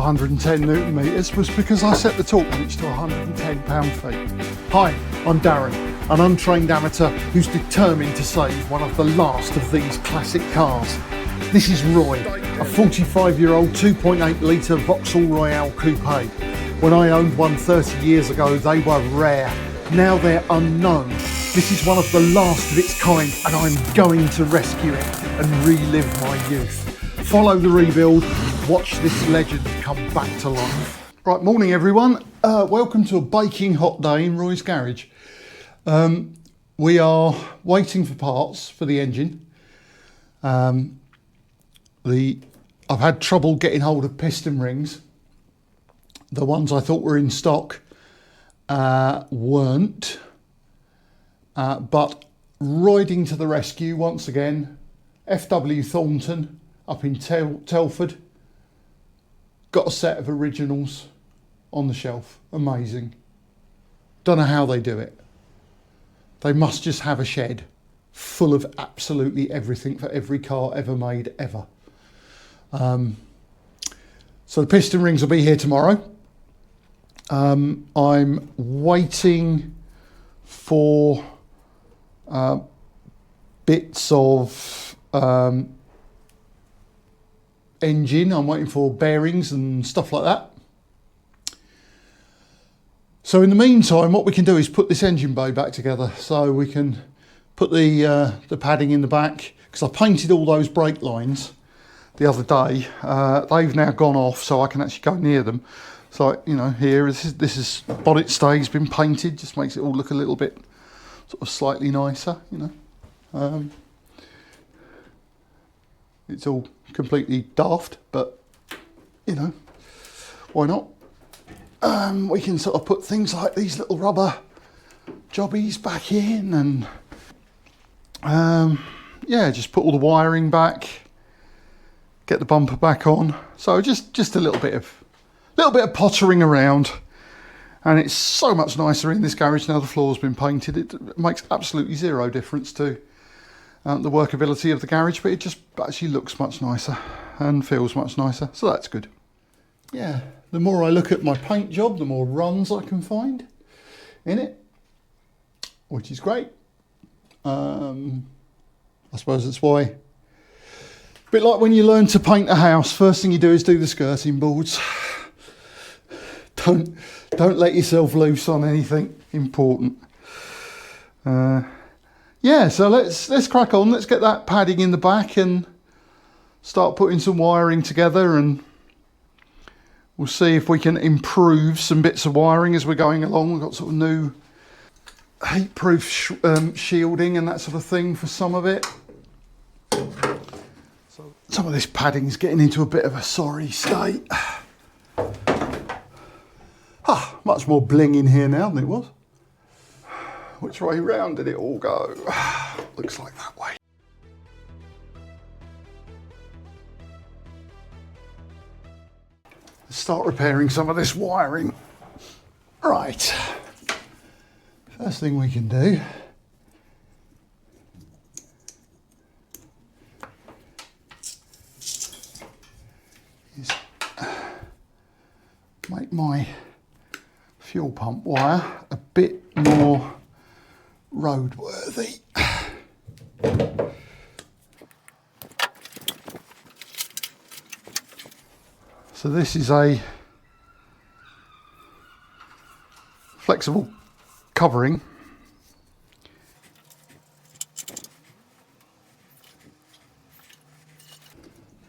110 Newton meters was because I set the torque wrench to 110 pound-feet. Hi, I'm Darren, an untrained amateur who's determined to save one of the last of these classic cars. This is Roy, a 45-year-old 2.8 litre Vauxhall Royale coupe. When I owned one 30 years ago, they were rare. Now they're unknown. This is one of the last of its kind, and I'm going to rescue it and relive my youth. Follow the rebuild, watch this legend come back to life. Right, morning everyone. Welcome to a baking hot day in Roy's garage. We are waiting for parts for the engine. I've had trouble getting hold of piston rings. The ones I thought were in stock weren't. But riding to the rescue once again, FW Thornton up in Telford. Got a set of originals on the shelf. Amazing. Don't know how they do it. They must just have a shed full of absolutely everything for every car ever made, ever. So the piston rings will be here tomorrow. I'm waiting for bits of engine. I'm waiting for bearings and stuff like that. So in the meantime, what we can do is put this engine bay back together, so we can put the padding in the back, because I painted all those brake lines the other day. They've now gone off, so I can actually go near them. So, you know, here this is bonnet stay's been painted, just makes it all look a little bit sort of slightly nicer, you know. It's all completely daft, but you know, why not? We can sort of put things like these little rubber jobbies back in, and yeah, just put all the wiring back, get the bumper back on. So just a little bit of pottering around, and it's so much nicer in this garage now the floor's been painted. It makes absolutely zero difference to the workability of the garage, but it just actually looks much nicer and feels much nicer, so that's good. Yeah, the more I look at my paint job, the more runs I can find in it, which is great. I suppose that's why, a bit like when you learn to paint a house, first thing you do is do the skirting boards. Don't let yourself loose on anything important. Yeah, so let's crack on. Let's get that padding in the back and start putting some wiring together, and we'll see if we can improve some bits of wiring as we're going along. We've got sort of new heat-proof shielding and that sort of thing for some of it. So some of this padding's getting into a bit of a sorry state. Much more bling in here now than it was. Which way round did it all go? Looks like that way. Let's start repairing some of this wiring. Right. First thing we can do is make my fuel pump wire a bit more roadworthy. So this is a flexible covering.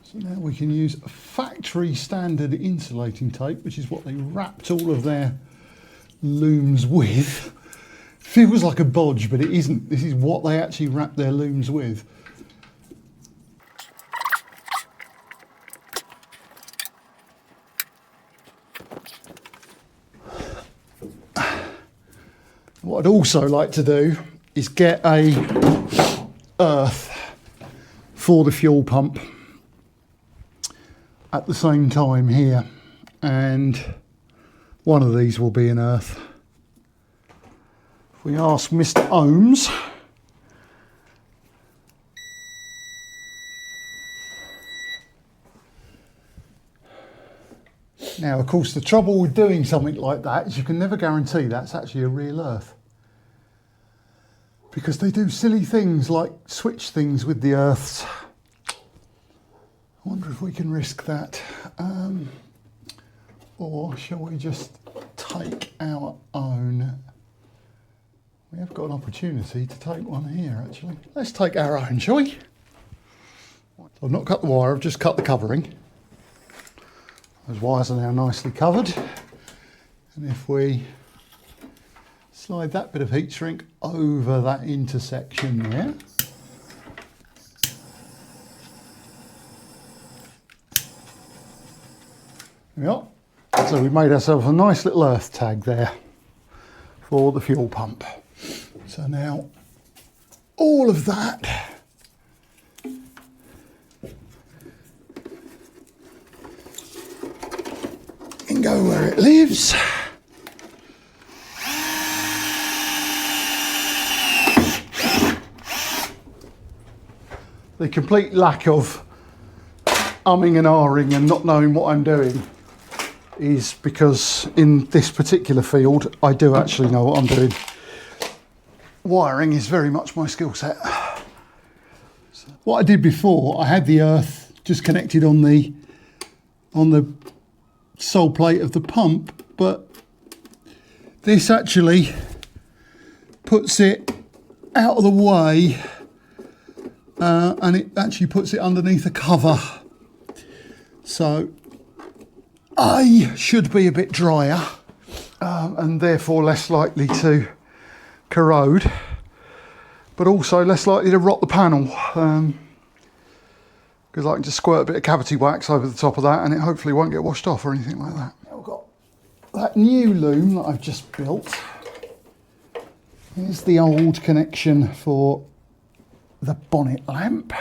So now we can use a factory standard insulating tape, which is what they wrapped all of their looms with. Feels like a bodge, but it isn't. This is what they actually wrap their looms with. What I'd also like to do is get a earth for the fuel pump at the same time here, and one of these will be an earth. If we ask Mr. Ohms, Now, of course, the trouble with doing something like that is you can never guarantee that's actually a real earth. Because they do silly things like switch things with the earths. I wonder if we can risk that. Or shall we just take our own? We have got an opportunity to take one here, actually. Let's take our own, shall we? I've not cut the wire, I've just cut the covering. Those wires are now nicely covered. And if we slide that bit of heat shrink over that intersection there. There we are. So we've made ourselves a nice little earth tag there for the fuel pump. So now all of that can go where it lives. The complete lack of umming and ahhing and not knowing what I'm doing is because in this particular field I do actually know what I'm doing. Wiring is very much my skill set. So what I did before, I had the earth just connected on the sole plate of the pump, but this actually puts it out of the way and it actually puts it underneath a cover. So A should be a bit drier and therefore less likely to corrode, but also less likely to rot the panel because I can just squirt a bit of cavity wax over the top of that and it hopefully won't get washed off or anything like that. Now I've got that new loom that I've just built. Here's the old connection for the bonnet lamp.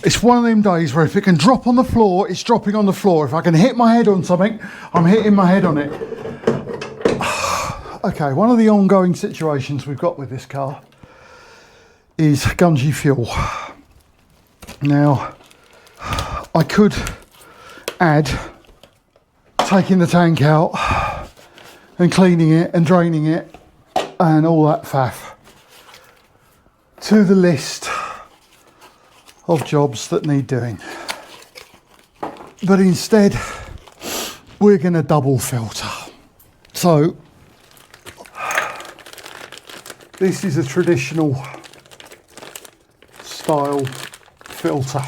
It's one of them days where if it can drop on the floor, it's dropping on the floor. If I can hit my head on something, I'm hitting my head on it. Okay, one of the ongoing situations we've got with this car is gungy fuel. Now, I could add taking the tank out and cleaning it and draining it and all that faff to the list of jobs that need doing. But instead, we're going to double filter. So, this is a traditional style filter.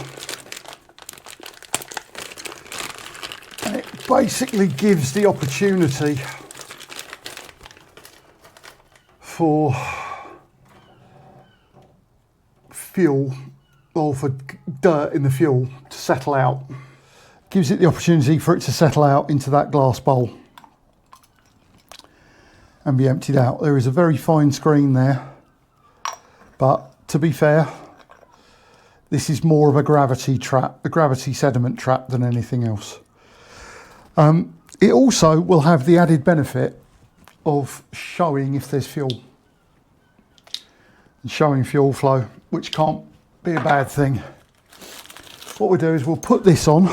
And it basically gives the opportunity for fuel, or for dirt in the fuel to settle out. Gives it the opportunity for it to settle out into that glass bowl and be emptied out. There is a very fine screen there, but to be fair, this is more of a gravity trap, a gravity sediment trap than anything else. It also will have the added benefit of showing if there's fuel and showing fuel flow, which can't be a bad thing. What we'll do is we'll put this on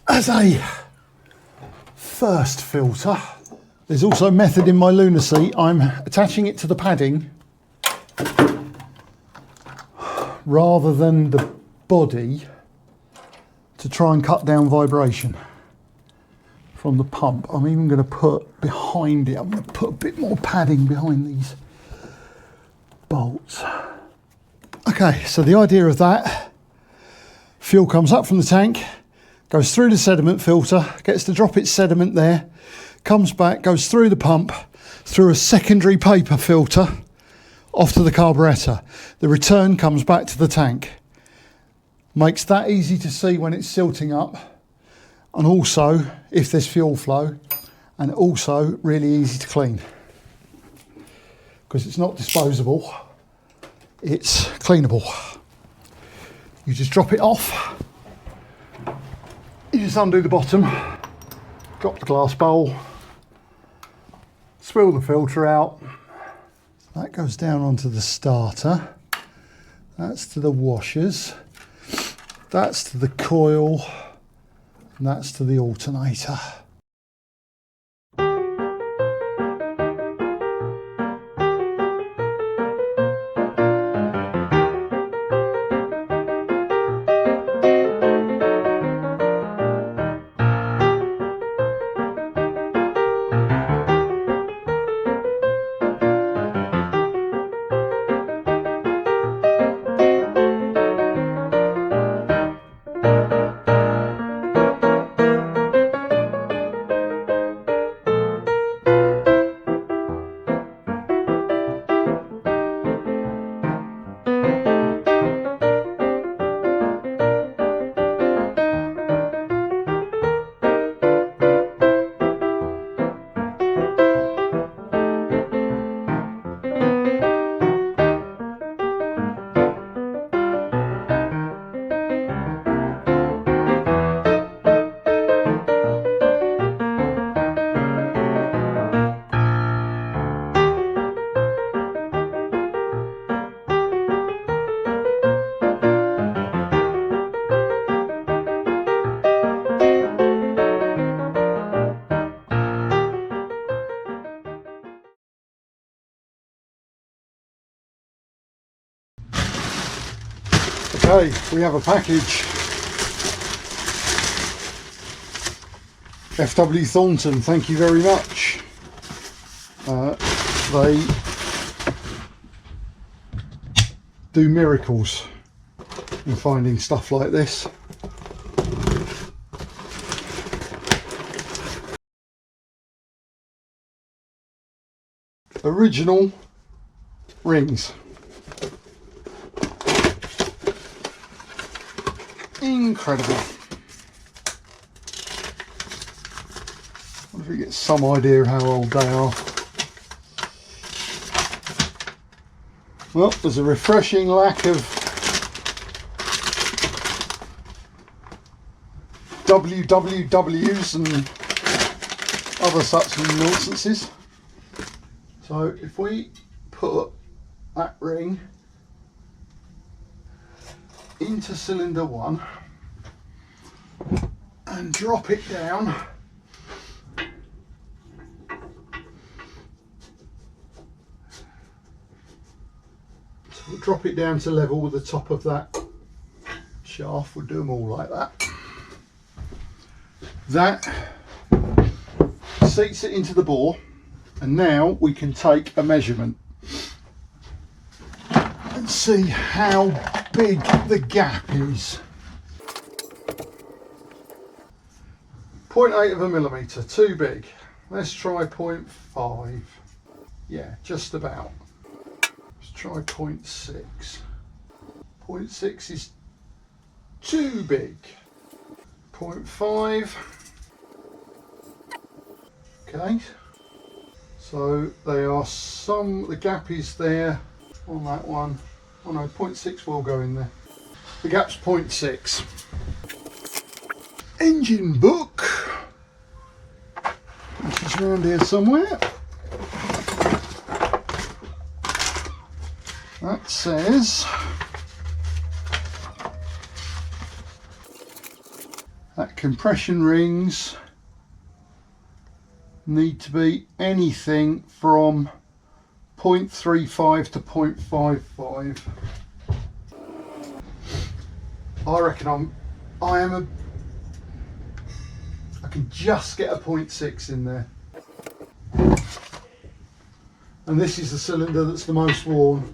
as a first filter. There's also a method in my lunacy. I'm attaching it to the padding rather than the body to try and cut down vibration from the pump. I'm even going to put behind it, I'm going to put a bit more padding behind these bolts. Okay, so the idea of that, fuel comes up from the tank, goes through the sediment filter, gets to drop its sediment there, comes back, goes through the pump, through a secondary paper filter, off to the carburettor. The return comes back to the tank. Makes that easy to see when it's silting up, and also if there's fuel flow, and also really easy to clean. Because it's not disposable, it's cleanable. You just drop it off, you just undo the bottom, drop the glass bowl, spill the filter out. So that goes down onto the starter, that's to the washers. That's to the coil, and that's to the alternator. Okay, we have a package. FW Thornton, thank you very much. They do miracles in finding stuff like this. Original rings. Incredible. I wonder if you get some idea how old they are. Well, there's a refreshing lack of WWWs and other such nonsenses. So if we put that ring into cylinder 1 and drop it down, so we'll drop it down to level with the top of that shaft. We'll do them all like that. That seats it into the bore, and now we can take a measurement and see how big the gap is. 0.8 of a millimetre, too big. Let's try 0.5. Yeah, just about. Let's try 0.6. 0.6 is too big. 0.5. Okay. So they are the gap is there on that one. Oh no, 0.6 will go in there. The gap's 0.6. Engine book, which is around here somewhere. That says that compression rings need to be anything from 0.35 to 0.55. I reckon I can just get a 0.6 in there. And this is the cylinder that's the most worn.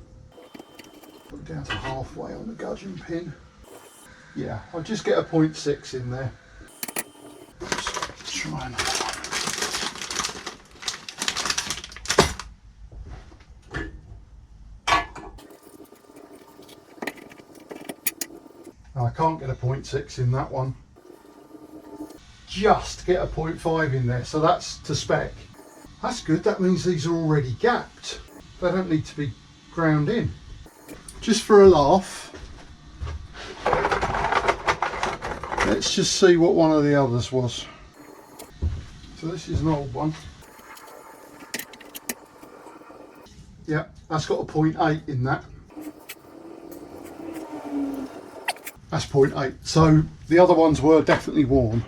Put it down to halfway on the gudgeon pin. Yeah, I'll just get a 0.6 in there. Let's try another one. I can't get a 0.6 in that one. Just get a 0.5 in there, so that's to spec. That's good, that means these are already gapped. They don't need to be ground in. Just for a laugh, let's just see what one of the others was. So this is an old one. Yeah, that's got a 0.8 in that. That's 0.8. So the other ones were definitely warm.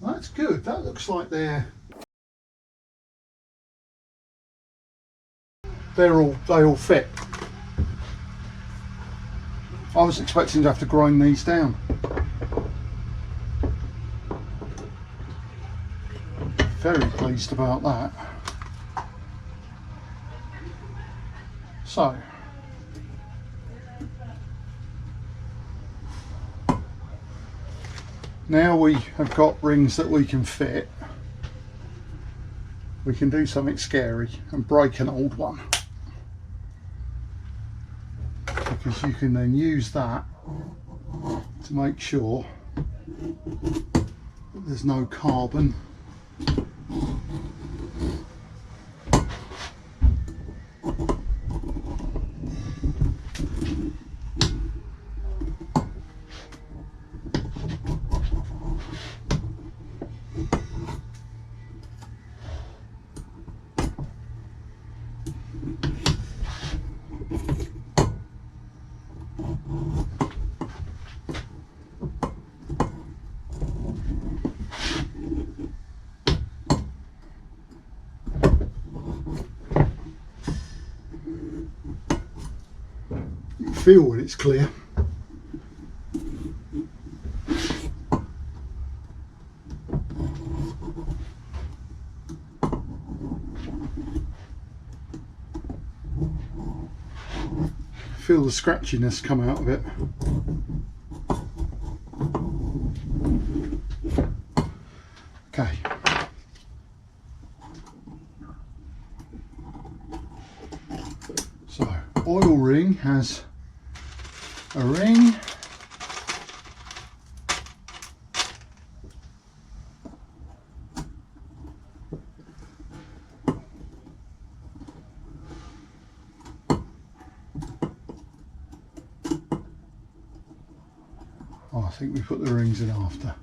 That's good. That looks like they all fit. I was expecting to have to grind these down. Very pleased about that. So now we have got rings that we can fit. We can do something scary and break an old one, because you can then use that to make sure that there's no carbon feel when it's clear. Feel the scratchiness come out of it. Okay. So, oil ring has a ring, I think we put the rings in after.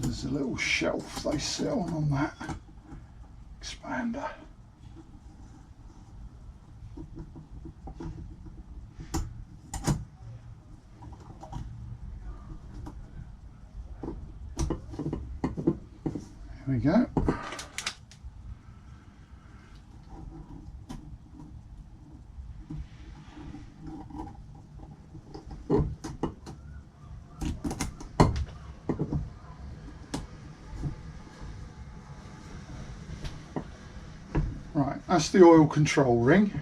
There's a little shelf they sell on that expander. Here we go. Right, that's the oil control ring.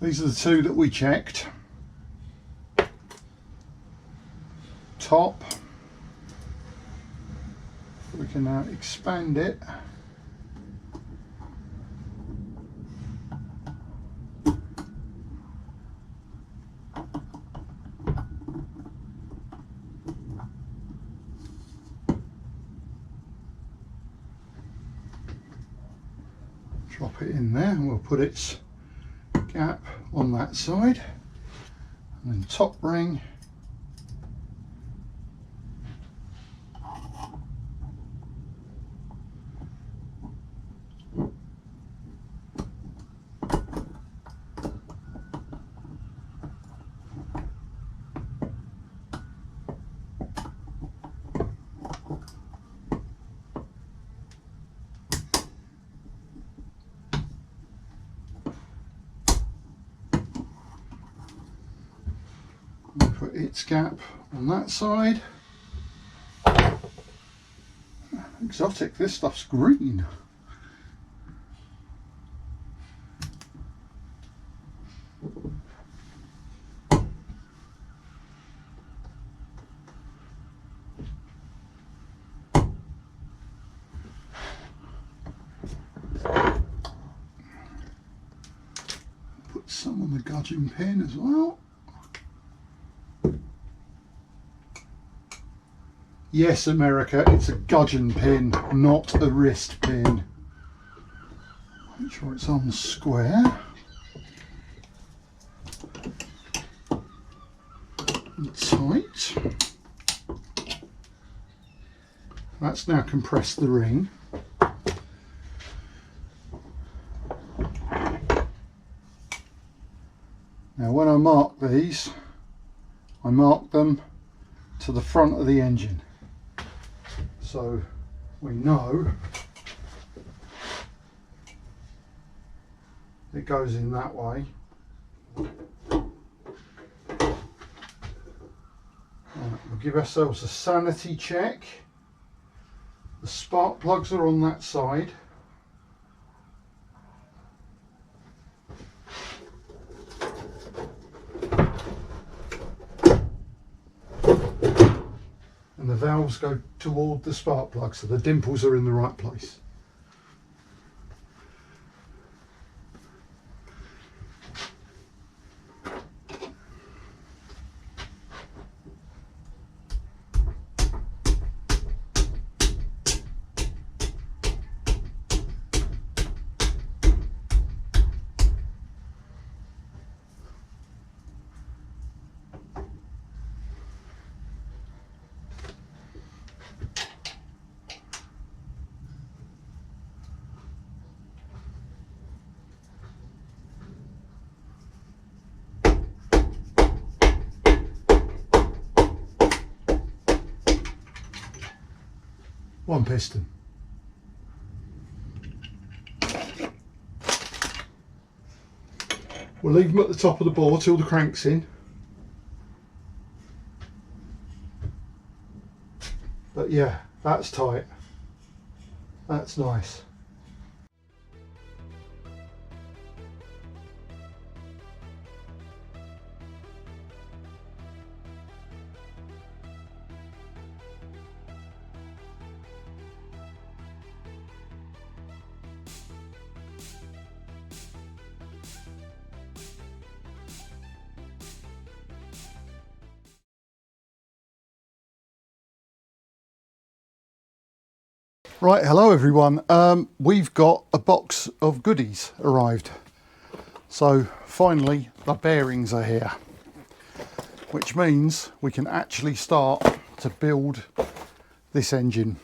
These are the two that we checked. Top. We can now expand it. Drop it in there and we'll put its gap on that side, and then top ring. Put its gap on that side. Exotic, this stuff's green. Put some on the gudgeon pin as well. Yes, America, it's a gudgeon pin, not a wrist pin. Make sure it's on square. that's now compressed the ring. Now when I mark these, I mark them to the front of the engine, so we know it goes in that way. We'll give ourselves a sanity check. The spark plugs are on that side. And the valves go toward the spark plug, so the dimples are in the right place. One piston. We'll leave them at the top of the bore till the crank's in. But yeah, that's tight. That's nice. Right, hello everyone. We've got a box of goodies arrived. So finally the bearings are here, which means we can actually start to build this engine.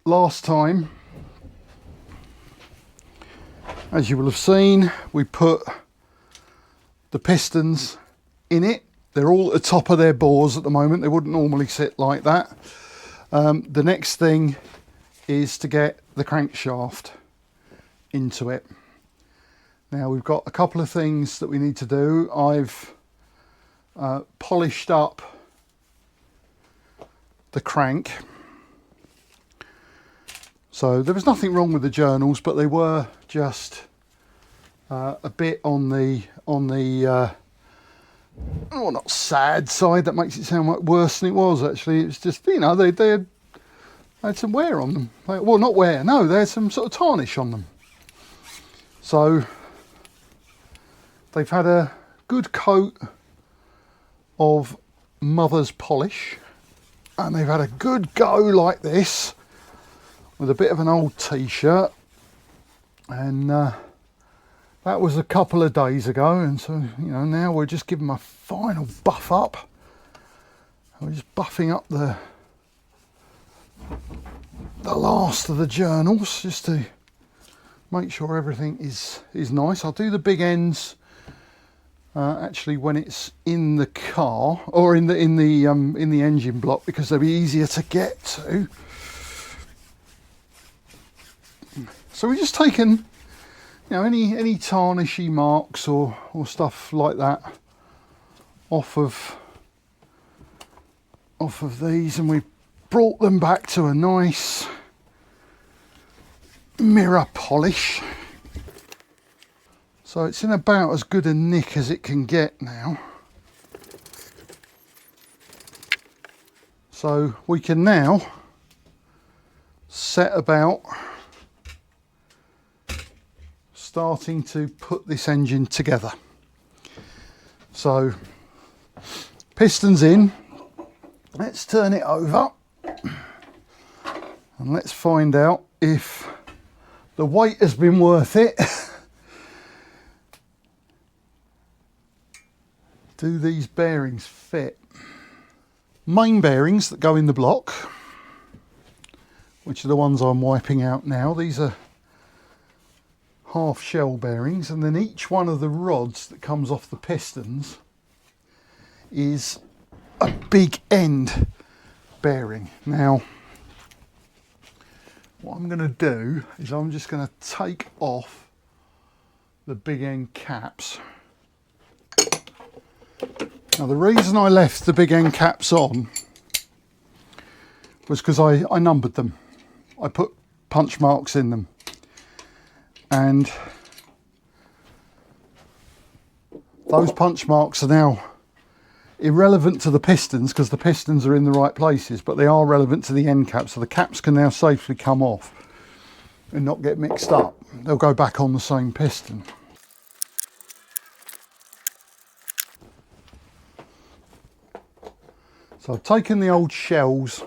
Last time, as you will have seen, we put the pistons in it. They're all at the top of their bores at the moment. They wouldn't normally sit like that. The next thing is to get the crankshaft into it. Now we've got a couple of things that we need to do. I've polished up the crank. So there was nothing wrong with the journals, but they were just a bit on the oh, not sad side. That makes it sound like worse than it was. Actually, it's just, you know, they had some wear on them. Well, not wear, no, they had some sort of tarnish on them. So they've had a good coat of mother's polish, and they've had a good go like this with a bit of an old t-shirt, and that was a couple of days ago, and so, you know, now we're just giving them a final buff up. We're just buffing up the last of the journals just to make sure everything is nice. I'll do the big ends actually when it's in the car or in the engine block, because they'll be easier to get to. So we're just taking, you know, any tarnishy marks or stuff like that off of these, and we brought them back to a nice mirror polish. So it's in about as good a nick as it can get now. So we can now set about starting to put this engine together. So pistons in, let's turn it over and let's find out if the weight has been worth it. Do these bearings fit? main bearings that go in the block, which are the ones I'm wiping out now. These are half shell bearings, and then each one of the rods that comes off the pistons is a big end bearing. Now what I'm going to do is I'm just going to take off the big end caps. Now the reason I left the big end caps on was because I numbered them. I put punch marks in them, and those punch marks are now irrelevant to the pistons because the pistons are in the right places, but they are relevant to the end caps, so the caps can now safely come off and not get mixed up. They'll go back on the same piston. So I've taken the old shells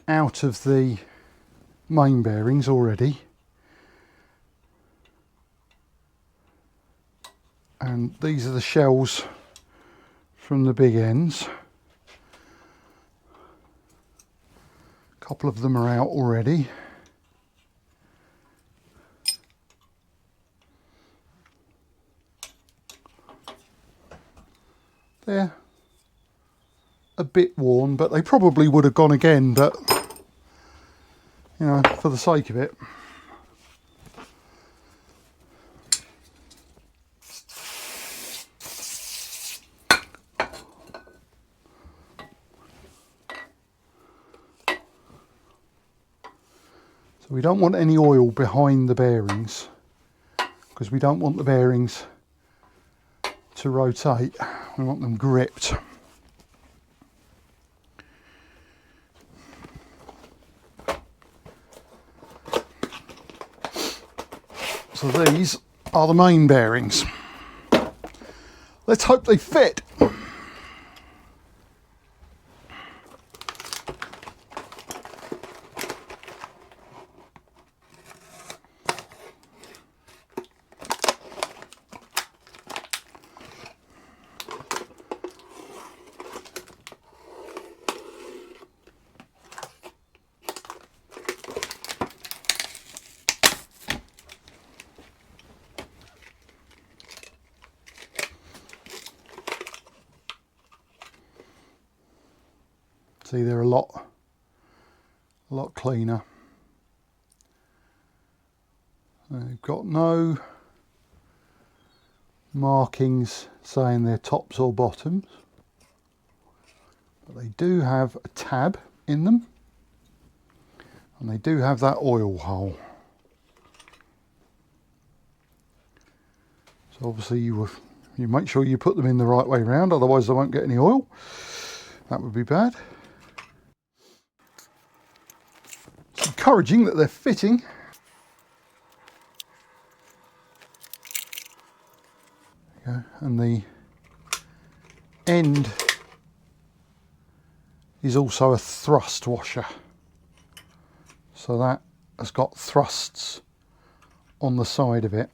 out of the main bearings already, and these are the shells from the big ends. A couple of them are out already. They're a bit worn, but they probably would have gone again, but you know, for the sake of it. So we don't want any oil behind the bearings because we don't want the bearings to rotate. We want them gripped. So these are the main bearings. Let's hope they fit. See, they're a lot cleaner. They've got no markings saying they're tops or bottoms, but they do have a tab in them, and they do have that oil hole. So obviously you make sure you put them in the right way round, otherwise they won't get any oil. That would be bad. It's encouraging that they're fitting. There you go. And the end is also a thrust washer, so that has got thrusts on the side of it.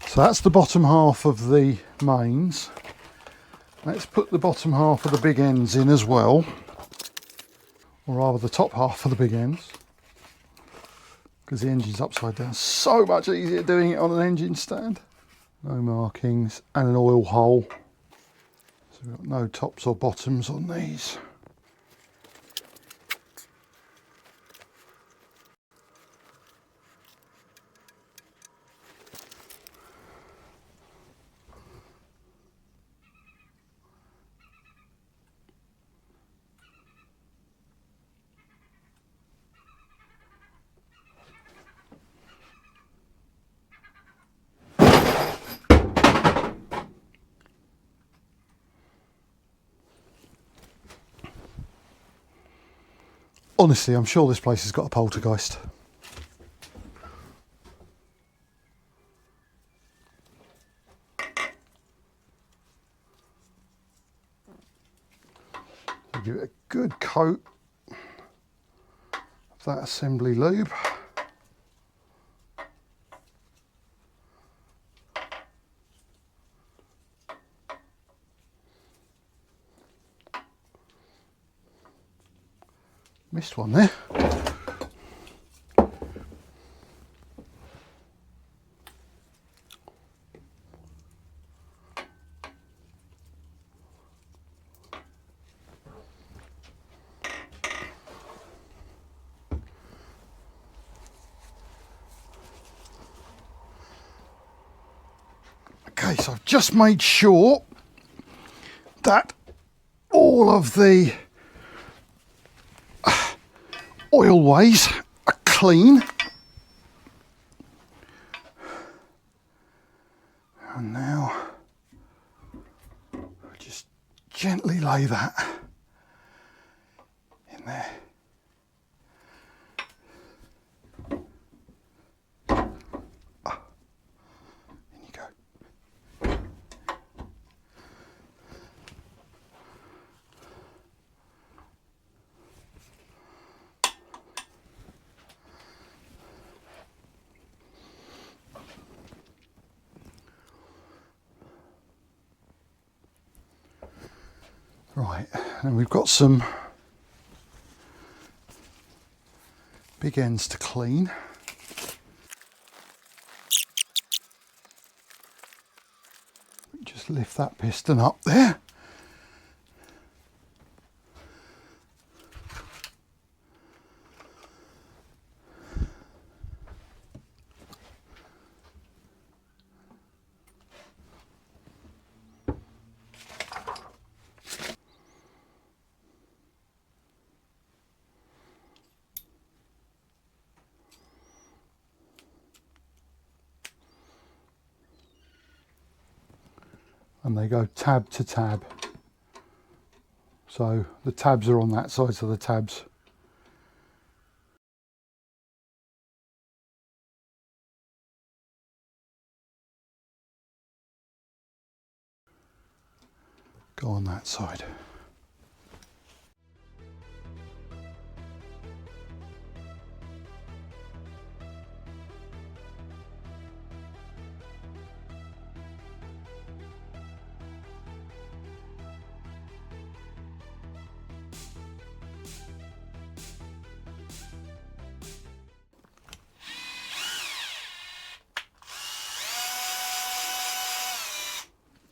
So that's the bottom half of the mains. Let's put the bottom half of the big ends in as well, or rather the top half of the big ends, because the engine's upside down. So much easier doing it on an engine stand. No markings and an oil hole. So we've got no tops or bottoms on these. Honestly, I'm sure this place has got a poltergeist. I'll give it a good coat of that assembly lube. Missed one there. Okay, so I've just made sure that all of the oil ways are clean. And now I'll just gently lay that in there. In you go. Right, and we've got some big ends to clean. Just lift that piston up there. And they go tab to tab. So the tabs are on that side, so the tabs. Go on that side.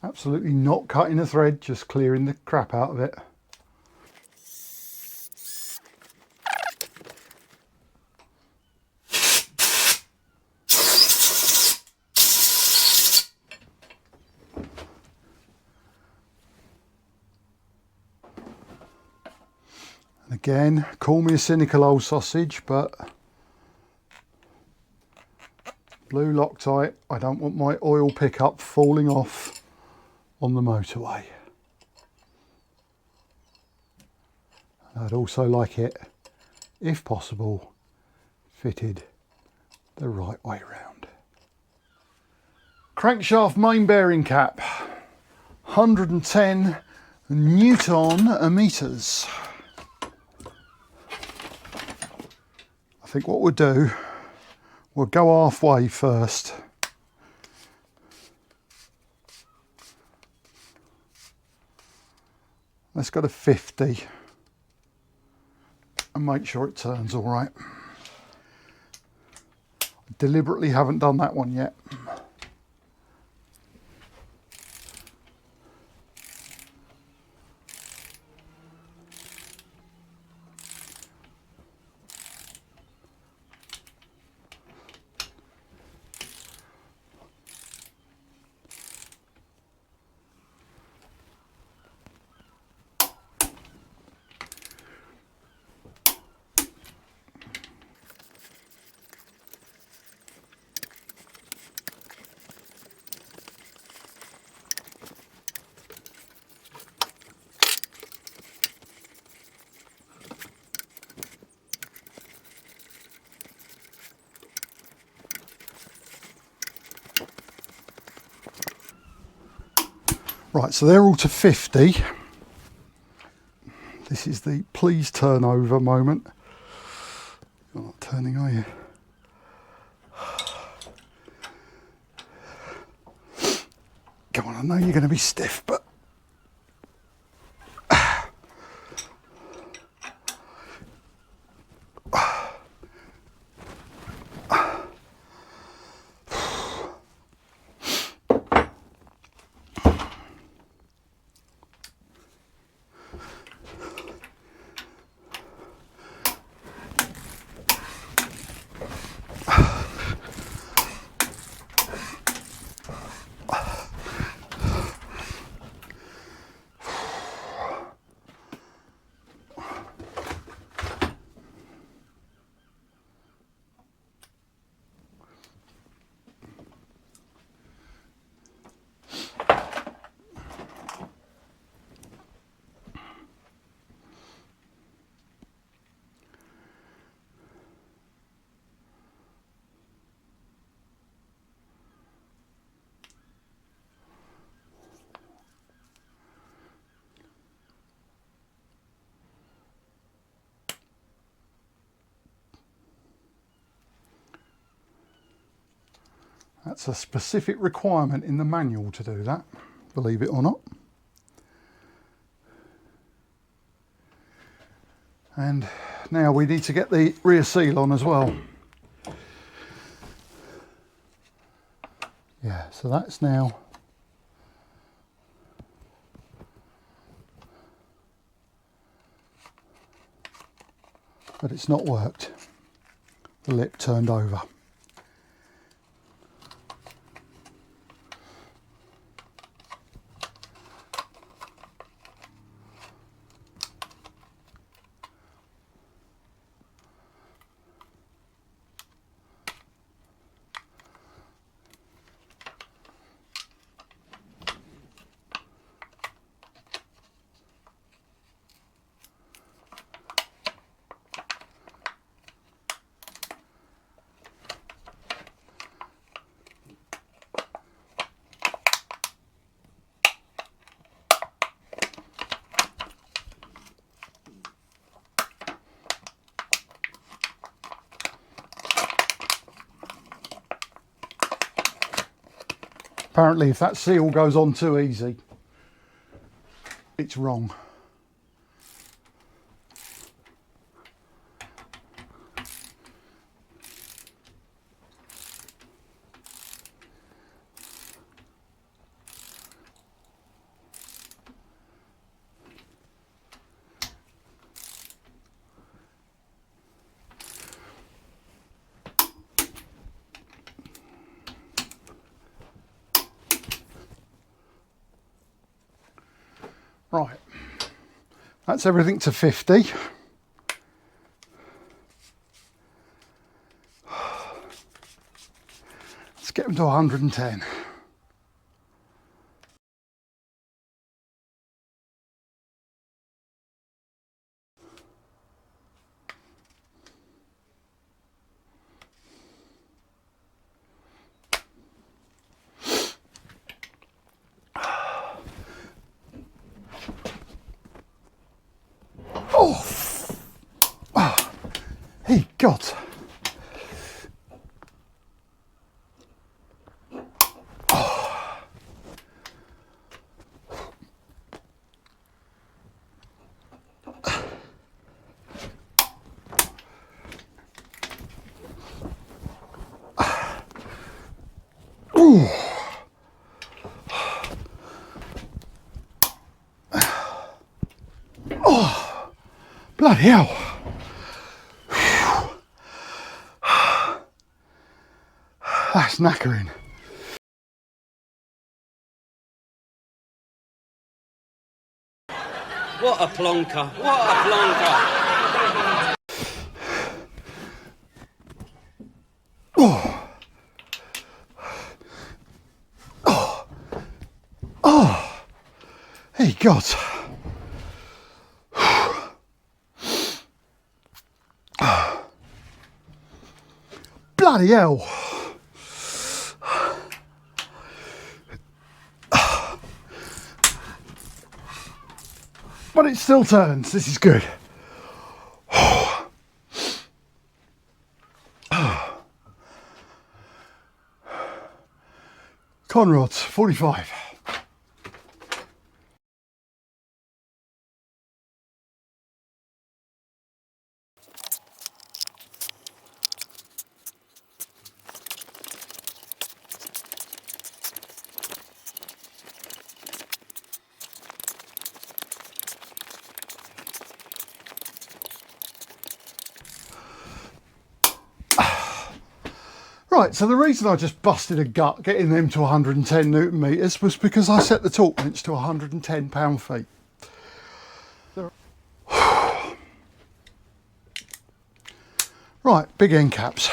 Absolutely not cutting a thread, just clearing the crap out of it. And again, call me a cynical old sausage, but blue Loctite, I don't want my oil pickup falling off on the motorway. I'd also like it, if possible, fitted the right way round. Crankshaft main bearing cap, 110 Newton meters. I think what we'll do, we'll go halfway first. Let's go to 50 and make sure it turns all right. I deliberately haven't done that one yet. Right, so they're all to 50. This is the please turn over moment. You're not turning, are you? Come on, I know you're going to be stiff, but That's a specific requirement in the manual to do that, believe it or not. And now we need to get the rear seal on as well. Yeah, so that's now but it's not worked. The lip turned over. Apparently if that seal goes on too easy, it's wrong. Right, that's everything to 50. Let's get them to 110. Hey, God. Ooh. Oh, bloody hell. That's knackering. What a plonker, what a plonker. Oh. Oh. Oh. Hey, God. Bloody hell. But it still turns. This is good. Conrods, 45. Right, so the reason I just busted a gut getting them to 110 Newton meters was because I set the torque wrench to 110 pound-feet. Right, big end caps.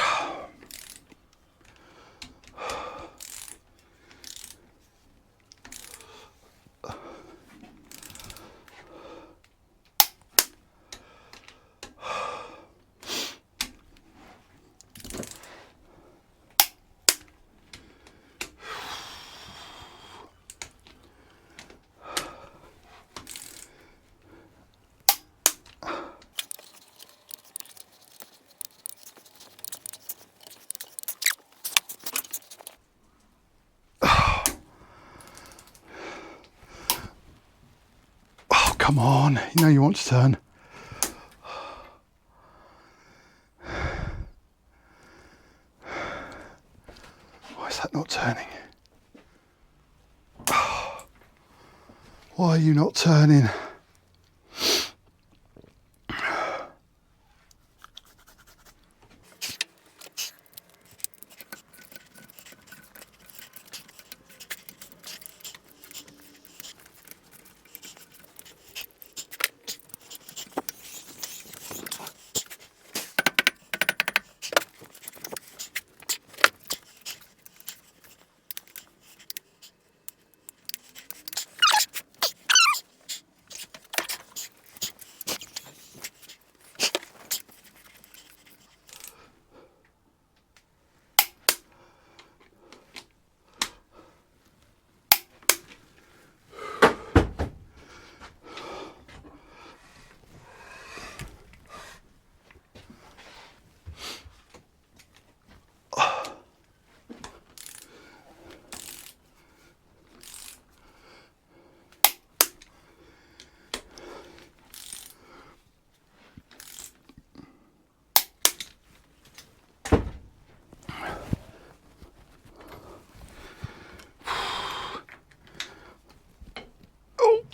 come on, you know you want to turn. Why is that not turning? Why are you not turning?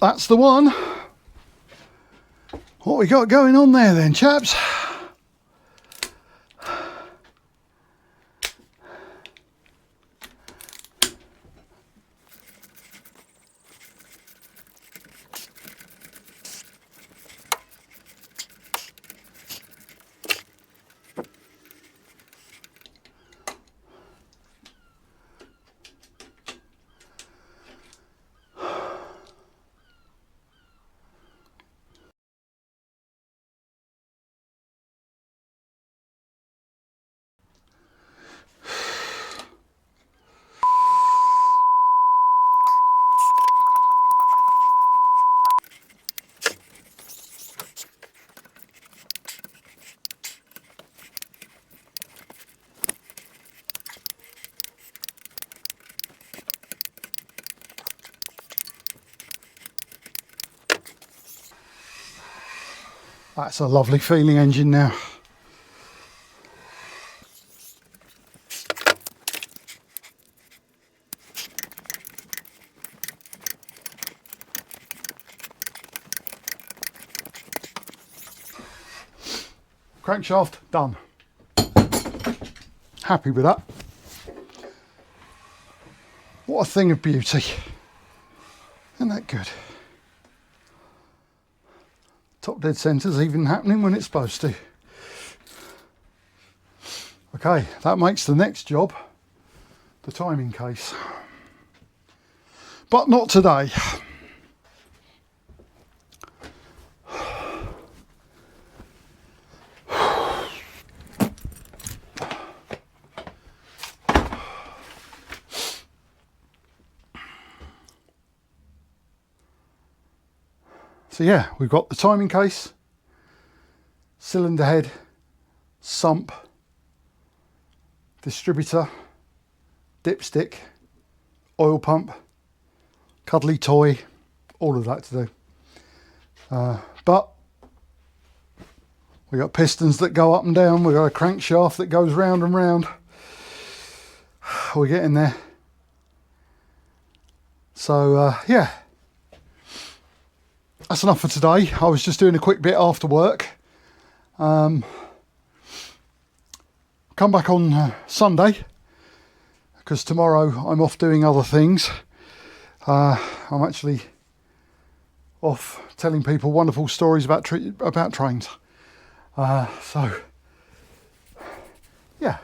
That's the one. What we got going on there then, chaps? That's a lovely feeling engine now. Crankshaft done. Happy with that. What a thing of beauty. Isn't that good? Top dead centre's even happening when it's supposed to. Okay, that makes the next job the timing case. But not today. So yeah, we've got the timing case, cylinder head, sump, distributor, dipstick, oil pump, cuddly toy, all of that to do. But we got pistons that go up and down, we've got a crankshaft that goes round and round. We're getting there. So yeah. That's enough for today. I was just doing a quick bit after work. Come back on Sunday, because tomorrow I'm off doing other things. I'm actually off telling people wonderful stories about trains. So yeah,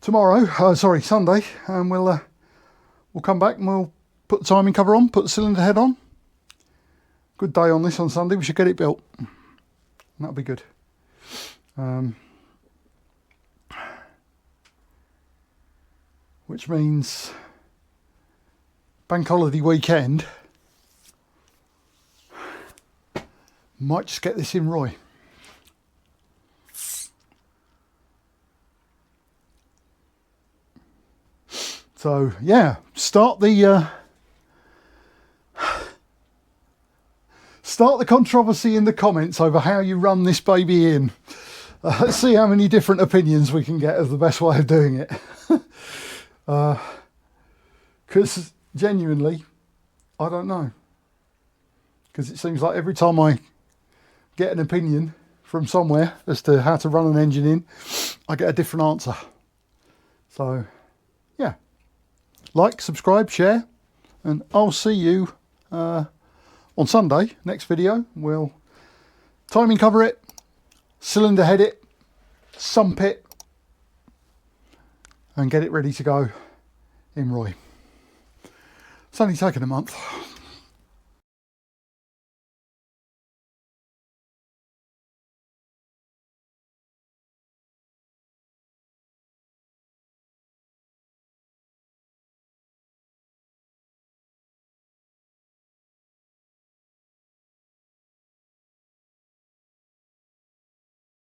Sunday, and we'll come back and we'll put the timing cover on, put the cylinder head on. Good day on this on Sunday. We should get it built. That'll be good. Which means bank holiday weekend. Might just get this in Roy. So Start the controversy in the comments over how you run this baby in. Let's see how many different opinions we can get of the best way of doing it. Because genuinely, I don't know. Because it seems like every time I get an opinion from somewhere as to how to run an engine in, I get a different answer. So, yeah. Like, subscribe, share, and I'll see you on Sunday, next video. We'll timing cover it, cylinder head it, sump it, and get it ready to go in Roy. It's only taken a month.